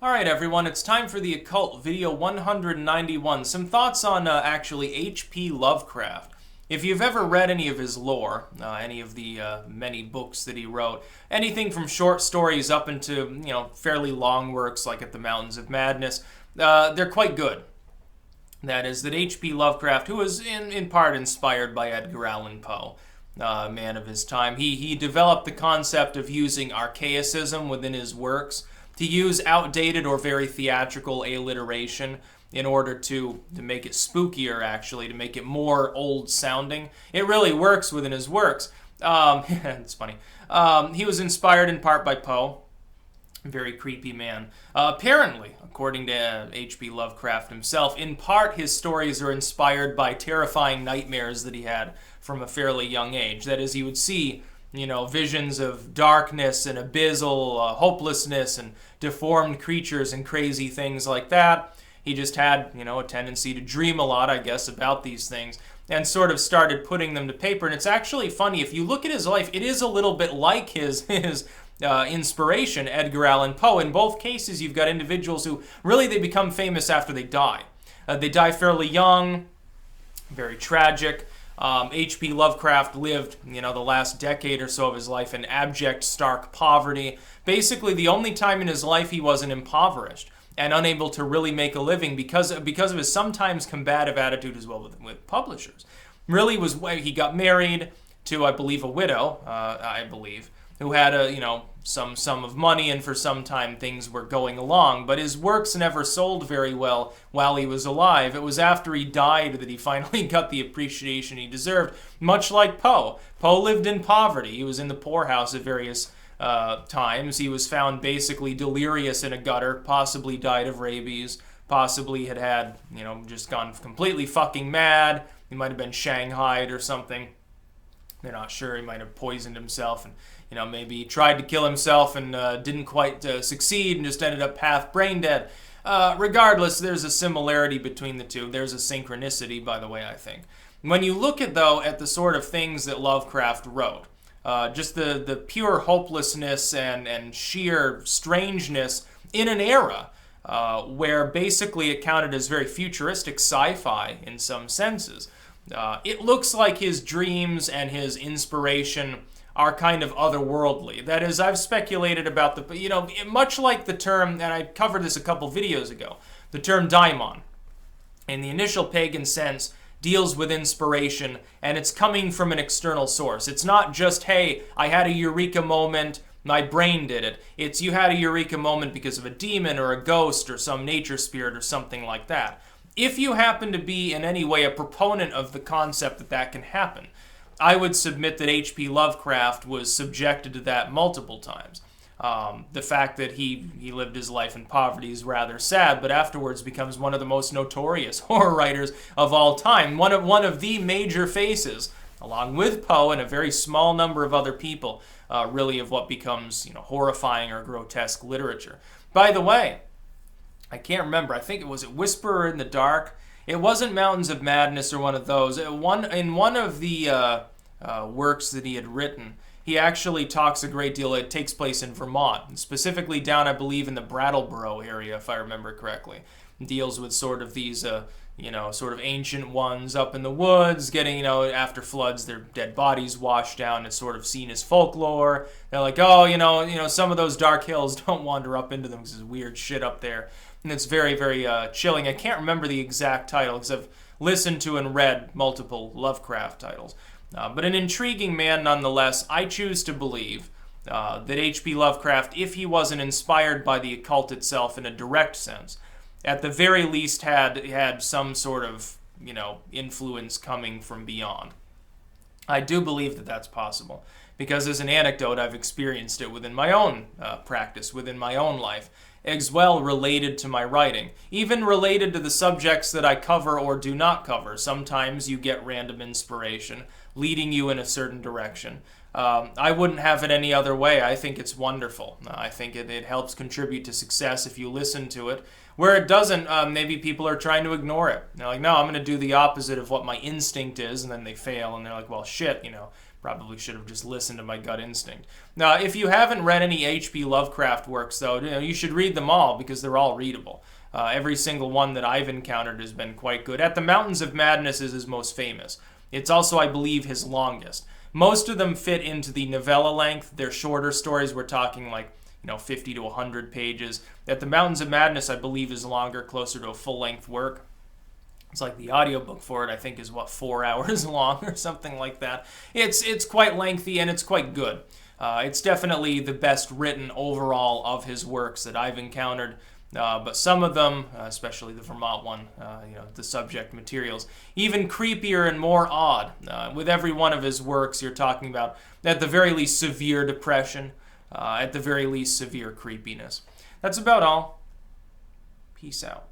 Alright everyone, it's time for the Occult video 191. Some thoughts on actually H.P. Lovecraft. If you've ever read any of his lore, any of the many books that he wrote, anything from short stories up into, fairly long works like At the Mountains of Madness, they're quite good. That is, that H.P. Lovecraft, who was in part inspired by Edgar Allan Poe, a man of his time, he developed the concept of using archaicism within his works, to use outdated or very theatrical alliteration in order to make it spookier, actually, to make it more old-sounding. It really works within his works. It's funny. He was inspired in part by Poe. Very creepy man. Apparently, according to H.P. Lovecraft himself, in part his stories are inspired by terrifying nightmares that he had from a fairly young age. That is, he would see visions of darkness and abyssal hopelessness and deformed creatures and crazy things like that. He just had, a tendency to dream a lot, I guess, about these things and sort of started putting them to paper. And it's actually funny, if you look at his life, it is a little bit like his inspiration, Edgar Allan Poe. In both cases, you've got individuals who really they become famous after they die. They die fairly young, very tragic. H.P. Lovecraft lived, the last decade or so of his life in abject, stark poverty. Basically, the only time in his life he wasn't impoverished and unable to really make a living because of his sometimes combative attitude as well with publishers. Really was he got married to, I believe, a widow, who had some sum of money, and for some time things were going along, but his works never sold very well while he was alive. It was after he died that he finally got the appreciation he deserved, much like Poe. Poe lived in poverty. He was in the poorhouse at various times. He was found basically delirious in a gutter, possibly died of rabies, possibly had just gone completely fucking mad. He might have been shanghaied or something. They're not sure. He might have poisoned himself and maybe he tried to kill himself and didn't quite succeed and just ended up half brain dead. Regardless, there's a similarity between the two. There's a synchronicity, by the way, I think. When you look at the sort of things that Lovecraft wrote, just the pure hopelessness and sheer strangeness in an era where basically it counted as very futuristic sci-fi in some senses, it looks like his dreams and his inspiration are kind of otherworldly. That is, I've speculated about much like the term, and I covered this a couple videos ago, the term daimon, in the initial pagan sense, deals with inspiration, and it's coming from an external source. It's not just, hey, I had a eureka moment, my brain did it. It's you had a eureka moment because of a demon or a ghost or some nature spirit or something like that. If you happen to be in any way a proponent of the concept that can happen, I would submit that H.P. Lovecraft was subjected to that multiple times. The fact that he lived his life in poverty is rather sad, but afterwards becomes one of the most notorious horror writers of all time. One of the major faces, along with Poe and a very small number of other people, really of what becomes horrifying or grotesque literature. By the way, I can't remember. I think it was Whisperer in the Dark. It wasn't Mountains of Madness or one of those. In one of the works that he had written, he actually talks a great deal. It takes place in Vermont, and specifically down, I believe, in the Brattleboro area, if I remember correctly. It deals with sort of these, sort of ancient ones up in the woods, getting, after floods, their dead bodies washed down. It's sort of seen as folklore. They're like, oh, some of those dark hills, don't wander up into them because there's weird shit up there. And it's very, very chilling. I can't remember the exact title because I've listened to and read multiple Lovecraft titles. But an intriguing man nonetheless. I choose to believe that H.P. Lovecraft, if he wasn't inspired by the occult itself in a direct sense, at the very least had some sort of, influence coming from beyond. I do believe that that's possible because as an anecdote, I've experienced it within my own practice, within my own life, as well related to my writing, even related to the subjects that I cover or do not cover. Sometimes you get random inspiration leading you in a certain direction. I wouldn't have it any other way. I think it's wonderful. I think it helps contribute to success if you listen to it. Where it doesn't, maybe people are trying to ignore it. They're like, no, I'm going to do the opposite of what my instinct is, and then they fail, and they're like, well, shit, Probably should have just listened to my gut instinct. Now, if you haven't read any H.P. Lovecraft works, though, you should read them all because they're all readable. Every single one that I've encountered has been quite good. At the Mountains of Madness is his most famous. It's also, I believe, his longest. Most of them fit into the novella length. They're shorter stories. We're talking like 50 to 100 pages. At the Mountains of Madness, I believe, is longer, closer to a full-length work. It's like the audiobook for it, I think, is 4 hours long or something like that. It's quite lengthy and it's quite good. It's definitely the best written overall of his works that I've encountered. But some of them, especially the Vermont one, the subject materials, even creepier and more odd. With every one of his works, you're talking about, at the very least, severe depression, at the very least, severe creepiness. That's about all. Peace out.